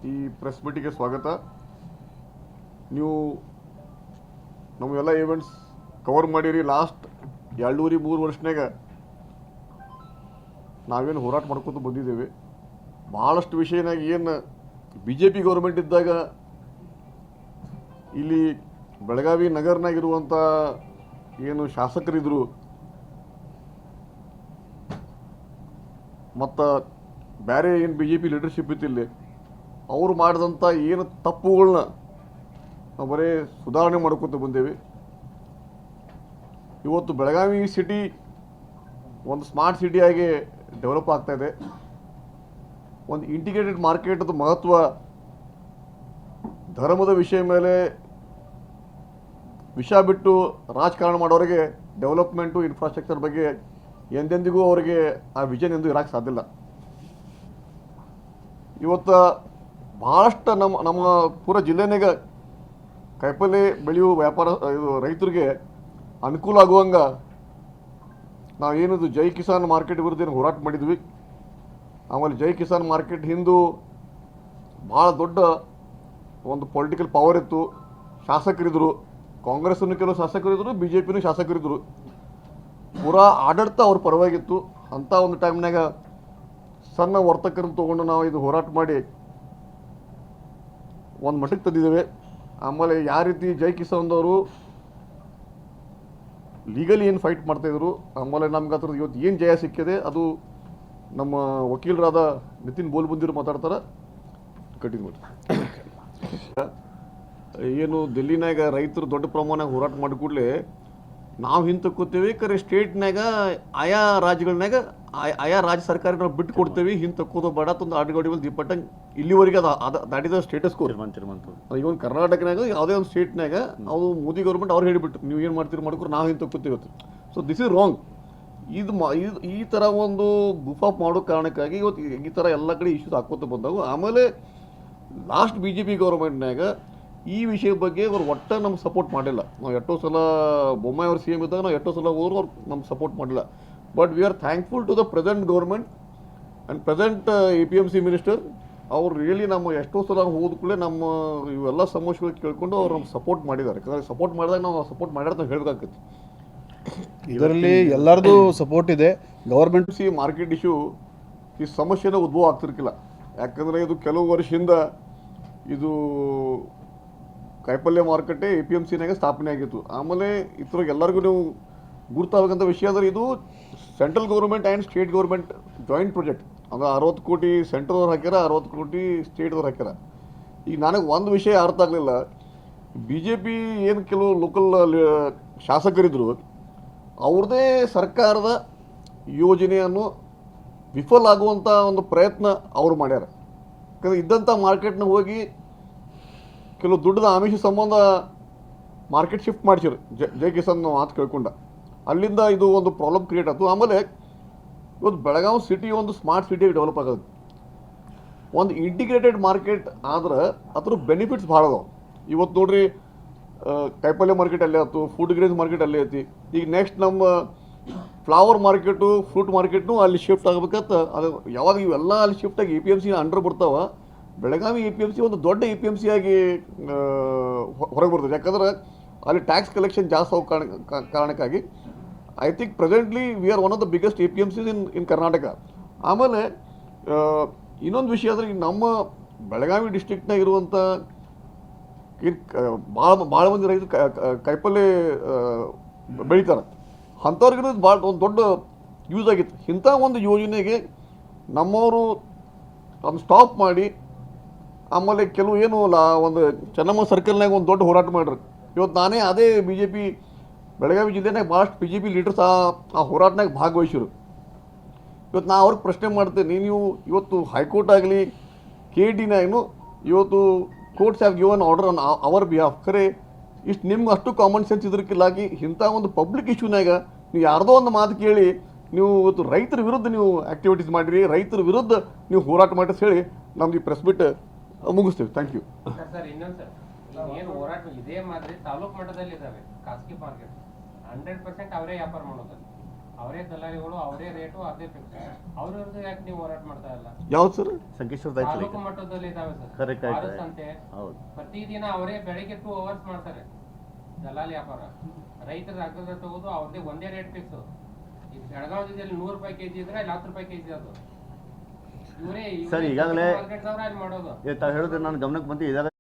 ಈ ಪ್ರೆಸ್ ಮೀಟಿಗೆ ಸ್ವಾಗತ. ನೀವು ನಮ್ಮೆಲ್ಲ ಈವೆಂಟ್ಸ್ ಕವರ್ ಮಾಡಿರಿ. ಲಾಸ್ಟ್ 2.5-3 ವರ್ಷನಾಗ ನಾವೇನು ಹೋರಾಟ ಮಾಡ್ಕೊತ ಬಂದಿದ್ದೇವೆ. ಭಾಳಷ್ಟು ವಿಷಯನಾಗ ಏನು BJP ಗೌರ್ಮೆಂಟ್ ಇದ್ದಾಗ ಇಲ್ಲಿ ಬೆಳಗಾವಿ ನಗರನಾಗಿರುವಂಥ ಏನು ಶಾಸಕರಿದ್ದರು ಮತ್ತು ಬೇರೆ ಏನು BJP ಲೀಡರ್ಶಿಪ್ ಇತ್ತಿಲ್ಲಿ ಅವರು ಮಾಡಿದಂಥ ಏನು ತಪ್ಪುಗಳನ್ನ ನಾವು ಬರೀ ಸುಧಾರಣೆ ಮಾಡ್ಕೊತ ಬಂದೇವೆ. ಇವತ್ತು ಬೆಳಗಾವಿ ಸಿಟಿ ಒಂದು ಸ್ಮಾರ್ಟ್ ಸಿಟಿಯಾಗಿ ಡೆವಲಪ್ ಆಗ್ತಾಯಿದೆ. ಒಂದು ಇಂಟಿಗ್ರೇಟೆಡ್ ಮಾರ್ಕೆಟ್ದು ಮಹತ್ವ, ಧರ್ಮದ ವಿಷಯ ಮೇಲೆ ವಿಷ ಬಿಟ್ಟು ರಾಜಕಾರಣ ಮಾಡೋರಿಗೆ ಡೆವಲಪ್ಮೆಂಟು ಇನ್ಫ್ರಾಸ್ಟ್ರಕ್ಚರ್ ಬಗ್ಗೆ ಎಂದೆಂದಿಗೂ ಅವರಿಗೆ ಆ ವಿಷನ್ ಎಂದು ಇರೋಕ್ಕೆ ಸಾಧ್ಯ ಇಲ್ಲ. ಇವತ್ತು ಭಾಳಷ್ಟು ನಮ್ಮ ಪೂರ ಜಿಲ್ಲೆನಾಗ ಕಾಯಿಪಲ್ಲೆ ಬೆಳೆಯುವ ವ್ಯಾಪಾರ ಇದು ರೈತರಿಗೆ ಅನುಕೂಲ ಆಗುವಂಗೆ ನಾವೇನದು ಜೈ ಕಿಸಾನ್ ಮಾರ್ಕೆಟ್ ವಿರುದ್ಧ ಹೋರಾಟ ಮಾಡಿದ್ವಿ. ಆಮೇಲೆ ಜೈ ಕಿಸಾನ್ ಮಾರ್ಕೆಟ್ ಹಿಂದೂ ಭಾಳ ದೊಡ್ಡ ಒಂದು ಪೊಲಿಟಿಕಲ್ ಪವರ್ ಇತ್ತು. ಶಾಸಕರಿದ್ದರು, ಕಾಂಗ್ರೆಸ್ಸನ್ನು ಕೆಲವು ಶಾಸಕರಿದ್ದರು, BJPನೂ ಶಾಸಕರಿದ್ದರು. ಪೂರಾ ಆಡಳಿತ ಅವ್ರ ಪರವಾಗಿತ್ತು. ಅಂಥ ಒಂದು ಟೈಮ್ನಾಗ ಸಣ್ಣ ವರ್ತಕರನ್ನು ತೊಗೊಂಡು ನಾವು ಇದು ಹೋರಾಟ ಮಾಡಿ ಒಂದು ಮಟ್ಟಕ್ಕೆ ತಂದಿದ್ದೇವೆ. ಆಮೇಲೆ ಯಾವ ರೀತಿ ಜೈ ಕಿಸಾನ್ದವರು ಲೀಗಲಿ ಏನು ಫೈಟ್ ಮಾಡ್ತಾಯಿದ್ರು, ಆಮೇಲೆ ನಮ್ಗೆ ಅದ್ರದ್ದು ಇವತ್ತು ಏನು ಜಯ ಸಿಕ್ಕಿದೆ ಅದು ನಮ್ಮ ವಕೀಲರಾದ ನಿತಿನ್ ಬೋಲ್ಬಂದಿರು ಮಾತಾಡ್ತಾರೆ. ಕಂಟಿನ್ಯೂ ಮಾಡಿ. ಏನು ದಿಲ್ಲಿನಾಗ ರೈತರು ದೊಡ್ಡ ಪ್ರಮಾಣದಾಗ ಹೋರಾಟ ಮಾಡಿ ಕೂಡಲೇ ನಾವು ಹಿಂತಕ್ಕೋತೇವೆ. ಕರೆ ಸ್ಟೇಟ್ನಾಗ ಆಯಾ ರಾಜ್ಯಗಳನ್ನಾಗ ಆಯಾ ರಾಜ್ಯ ಸರ್ಕಾರಗಳು ಬಿಟ್ಟು ಕೊಡ್ತೇವೆ, ಹಿಂತಕ್ಕೋದು ಬೇಡ ತಂದು ಆಟಗಾಡಿ ಮೇಲೆ ದೀಪಟ್ಟಂಗೆ ಇಲ್ಲಿವರೆಗೆ ಅದು ದಾಟಿದ ಸ್ಟೇಟಸ್ ಕೋ. ಈಗ ಒಂದು ಕರ್ನಾಟಕನಾಗ ಯಾವುದೇ ಒಂದು ಸ್ಟೇಟ್ನಾಗ ಅದು ಮೋದಿ ಗೌರ್ಮೆಂಟ್ ಅವ್ರು ಹೇಳಿಬಿಟ್ರು, ನೀವು ಏನು ಮಾಡ್ತೀರಿ ಮಾಡ್ಕೊರು, ನಾವು ಹಿಂತಕ್ಕೋತೀವಿ. So this is wrong. ಈ ಥರ ಒಂದು ಗುಫಾಪ್ ಮಾಡೋ ಕಾರಣಕ್ಕಾಗಿ ಇವತ್ತು ಈ ಥರ ಎಲ್ಲ ಕಡೆ ಇಶ್ಯೂಸ್ ಹಾಕೋತ ಬಂದವು. ಆಮೇಲೆ ಲಾಸ್ಟ್ BJP ಗೌರ್ಮೆಂಟ್ನಾಗ ಈ ವಿಷಯ ಬಗ್ಗೆ ಅವ್ರು ಒಟ್ಟು ನಮ್ಗೆ ಸಪೋರ್ಟ್ ಮಾಡಿಲ್ಲ. ನಾವು ಎಷ್ಟೋ ಸಲ ಬೊಮ್ಮಾಯಿ ಅವ್ರು CM ಇದ್ದಾಗ ನಾವು ಎಷ್ಟೋ ಸಲ ಹೋದ್ರು ಅವ್ರು ನಮ್ಗೆ ಸಪೋರ್ಟ್ ಮಾಡಿಲ್ಲ. But we are thankful to the present government and present APMC minister. ಅವ್ರು ರಿಯಲಿ ನಮ್ಮ ಎಷ್ಟೋ ಸಲ ಹೋದ ಕೂಡಲೇ ನಮ್ಮ ಇವೆಲ್ಲ ಸಮಸ್ಯೆಗಳು ಕೇಳ್ಕೊಂಡು ಅವ್ರು ನಮ್ಗೆ ಸಪೋರ್ಟ್ ಮಾಡಿದ್ದಾರೆ. ಯಾಕಂದರೆ ಸಪೋರ್ಟ್ ಮಾಡಿದಾಗ ನಾವು ಸಪೋರ್ಟ್ ಮಾಡ್ಯಾರ ನಾವು ಹೇಳಬೇಕಾಗ್ತೈತಿ. ಇದರಲ್ಲಿ ಎಲ್ಲರದು ಸಪೋರ್ಟ್ ಇದೆ. ಗೌರ್ಮೆಂಟ್ ಮಾರ್ಕೆಟ್ ಇಶ್ಯೂ ಈ ಸಮಸ್ಯೆನ ಉದ್ಭವ ಆಗ್ತಿರ್ಕಿಲ್ಲ. ಯಾಕಂದರೆ ಇದು ಕೆಲವು ವರ್ಷದಿಂದ ಇದು ಕಾಯಿಪಲ್ಯ ಮಾರುಕಟ್ಟೆ APMCನಾಗ ಸ್ಥಾಪನೆ ಆಗಿತ್ತು. ಆಮೇಲೆ ಇದ್ರಾಗ ಎಲ್ಲರಿಗೂ ನೀವು ಗುರ್ತಾಗಬೇಕಂತ ವಿಷಯ ಅಂದರೆ ಇದು central government and state government joint project. ಅಂದರೆ 60 ಕೋಟಿ ಸೆಂಟ್ರಲ್ದವ್ರು ಹಾಕ್ಯಾರ, 60 ಕೋಟಿ ಸ್ಟೇಟ್ದವ್ರು ಹಾಕ್ಯಾರ. ಈಗ ನನಗೆ ಒಂದು ವಿಷಯ ಅರ್ಥ ಆಗಲಿಲ್ಲ. BJP ಏನು ಕೆಲವು ಲೋಕಲ್ ಶಾಸಕರಿದ್ದರು, ಅವ್ರದ್ದೇ ಸರ್ಕಾರದ ಯೋಜನೆಯನ್ನು ವಿಫಲ ಆಗುವಂಥ ಒಂದು ಪ್ರಯತ್ನ ಅವರು ಮಾಡ್ಯಾರ. ಯಾಕಂದರೆ ಇದ್ದಂಥ ಮಾರ್ಕೆಟ್ನ ಹೋಗಿ ಕೆಲವು ದುಡ್ಡದ ಆಮಿಷ ಸಂಬಂಧ ಮಾರ್ಕೆಟ್ ಶಿಫ್ಟ್ ಮಾಡಿಸಿರು. ಜೈ ಕಿಸಾನ್ ಮಾತು ಕೇಳ್ಕೊಂಡ ಅಲ್ಲಿಂದ ಇದು ಒಂದು ಪ್ರಾಬ್ಲಮ್ ಕ್ರಿಯೇಟ್ ಆಯಿತು. ಆಮೇಲೆ ಇವತ್ತು ಬೆಳಗಾವಿ ಸಿಟಿ ಒಂದು ಸ್ಮಾರ್ಟ್ ಸಿಟಿಯಾಗಿ ಡೆವಲಪ್ ಆಗೋದು. ಒಂದು ಇಂಟಿಗ್ರೇಟೆಡ್ ಮಾರ್ಕೆಟ್ ಆದ್ರೆ ಅದ್ರ ಬೆನಿಫಿಟ್ಸ್ ಭಾಳ ಅದಾವೆ. ಇವತ್ತು ನೋಡ್ರಿ, ಕಾಯಿಪಲ್ಯ ಮಾರ್ಕೆಟ್ ಅಲ್ಲೇ ಆಯ್ತು, ಫುಡ್ ಗ್ರೇನ್ಸ್ ಮಾರ್ಕೆಟ್ ಅಲ್ಲೇ ಐತಿ. ಈಗ ನೆಕ್ಸ್ಟ್ ನಮ್ಮ ಫ್ಲವರ್ ಮಾರ್ಕೆಟು, ಫ್ರೂಟ್ ಮಾರ್ಕೆಟ್ನು ಅಲ್ಲಿ ಶಿಫ್ಟ್ ಆಗ್ಬೇಕಂತ. ಅದು ಯಾವಾಗ ಇವೆಲ್ಲ ಅಲ್ಲಿ ಶಿಫ್ಟ್ ಆಗಿ APMC ಅಂಡರ್ ಬರ್ತಾವೆ, ಬೆಳಗಾವಿ APMC ಒಂದು ದೊಡ್ಡ APMC ಆಗಿ ಹೊರಗೆ ಬರ್ತದೆ. ಯಾಕಂದ್ರೆ ಅಲ್ಲಿ ಟ್ಯಾಕ್ಸ್ ಕಲೆಕ್ಷನ್ ಜಾಸ್ತಿ ಆಗೋ ಕಾರಣಕ್ಕಾಗಿ I think presently we are one of the biggest APMCs ಇನ್ ಕರ್ನಾಟಕ. ಆಮೇಲೆ ಇನ್ನೊಂದು ವಿಷಯ ಅಂದರೆ ನಮ್ಮ ಬೆಳಗಾವಿ ಡಿಸ್ಟ್ರಿಕ್ಟ್ನಾಗ ಇರುವಂಥ ಭಾಳ ಮಂದಿ ರೈತರು ಕಾಯಿಪಲ್ಲೆ ಬೆಳೀತಾರೆ. ಅಂಥವ್ರಿಗೆ ಭಾಳ ಒಂದು ದೊಡ್ಡ ಯೂಸ್ ಆಗಿತ್ತು. ಇಂಥ ಒಂದು ಯೋಜನೆಗೆ ನಮ್ಮವರು ಅದನ್ನು ಸ್ಟಾಪ್ ಮಾಡಿ ಆಮೇಲೆ ಕೆಲವು ಏನು ಒಂದು ಚೆನ್ನಮ್ಮ ಸರ್ಕಲ್ನಾಗ ಒಂದು ದೊಡ್ಡ ಹೋರಾಟ ಮಾಡ್ರಿ. ಇವತ್ತು ನಾನೇ ಅದೇ BJP ಬೆಳಗಾವಿ ಜಿಲ್ಲೆನಾಗ ಭಾಳಷ್ಟು BJP ಲೀಡರ್ಸ್ ಆ ಹೋರಾಟನಾಗ ಭಾಗವಹಿಸಿರು. ಇವತ್ತು ನಾ ಅವ್ರಿಗೆ ಪ್ರಶ್ನೆ ಮಾಡ್ತೇನೆ, ನೀವು ಇವತ್ತು ಹೈಕೋರ್ಟ್ ಆಗಲಿ KEDನಾಗೂ ಇವತ್ತು courts have given order on our behalf. ಖರೆ ಇಷ್ಟು ನಿಮ್ಗೆ ಅಷ್ಟು ಕಾಮನ್ ಸೆನ್ಸ್ ಇದ್ರಕ್ಕಿಲ್ಲಾಗಿ ಇಂಥ ಒಂದು ಪಬ್ಲಿಕ್ ಇಶ್ಯೂನಾಗ ನೀವು ಯಾರ್ದೋ ಒಂದು ಮಾತು ಕೇಳಿ ನೀವು ಇವತ್ತು ರೈತರ ವಿರುದ್ಧ ನೀವು ಆ್ಯಕ್ಟಿವಿಟೀಸ್ ಮಾಡಿರಿ, ರೈತರ ವಿರುದ್ಧ ನೀವು ಹೋರಾಟ ಮಾಡಿ ಹೇಳಿ ನಮ್ದು ಈ ಪ್ರೆಸ್ ಬಿಟ್ಟು ಮುಗಿಸ್ತೀವಿ. Thank you. ಸರ್ ಇನ್ನೊಂದು ಸರ್, ಏನು ಹೋರಾಟ ಇದೇ ಮಾದರಿ ತಾಲೂಕು ಮಟ್ಟದಲ್ಲಿ ಇದ್ದಾವೆ ಖಾಸಗಿ ಮಾರ್ಕೆಟ್ 100% ಅವರೇ ವ್ಯಾಪಾರ ಮಾಡೋದು. ಅವರೇ ದಲ್ಲಾಳಿಗಳು ಅವರೇ ರೇಟು ಅದೇ ಫಿಕ್ಸ್ ಅವ್ರ ವಿರುದ್ಧ ಯಾಕೆ ನೀವು ಹೋರಾಟ ಮಾಡ್ತಾ ಇಲ್ಲ? ಯಾವ್ದು ಸರ್? ಸಂಕೇಶ್ವರ ತಾಲೂಕು ಮಟ್ಟದಲ್ಲಿ ಇದಾವೆ ಸರ್. Correct, ವಾರದ correct. ಸಂತೆ ಹೌದು. ಪ್ರತಿದಿನ ಅವರೇ ಬೆಳಿಗ್ಗೆ 2 hours ಮಾಡ್ತಾರೆ ದಲ್ಲಾಳಿ ವ್ಯಾಪಾರ. ರೈತರ ಅಗ್ರದ ತಗೋದು ಅವ್ರದೇ ಒಂದೇ ರೇಟ್ ಫಿಕ್ಸ್. ಈ ಬೆಳಗಾವಿಯಲ್ಲಿ 100 ರೂಪಾಯಿ ಕೆಜಿ ಇದ್ರೆ ಅಲ್ಲಿ 10 ರೂಪಾಯಿ ಕೆಜಿ ಅದು. ಇವರೇ ಸರ್, ಈಗಾಗಲೇ ಮಾರ್ಕೆಟ್ನವ್ರು ಅಲ್ಲಿ ಮಾಡೋದು. ತಾವು ಹೇಳಿದ್ರೆ ನಾನು ಗಮನಕ್ಕೆ ಬಂತು. ಈಗಾಗಲೇ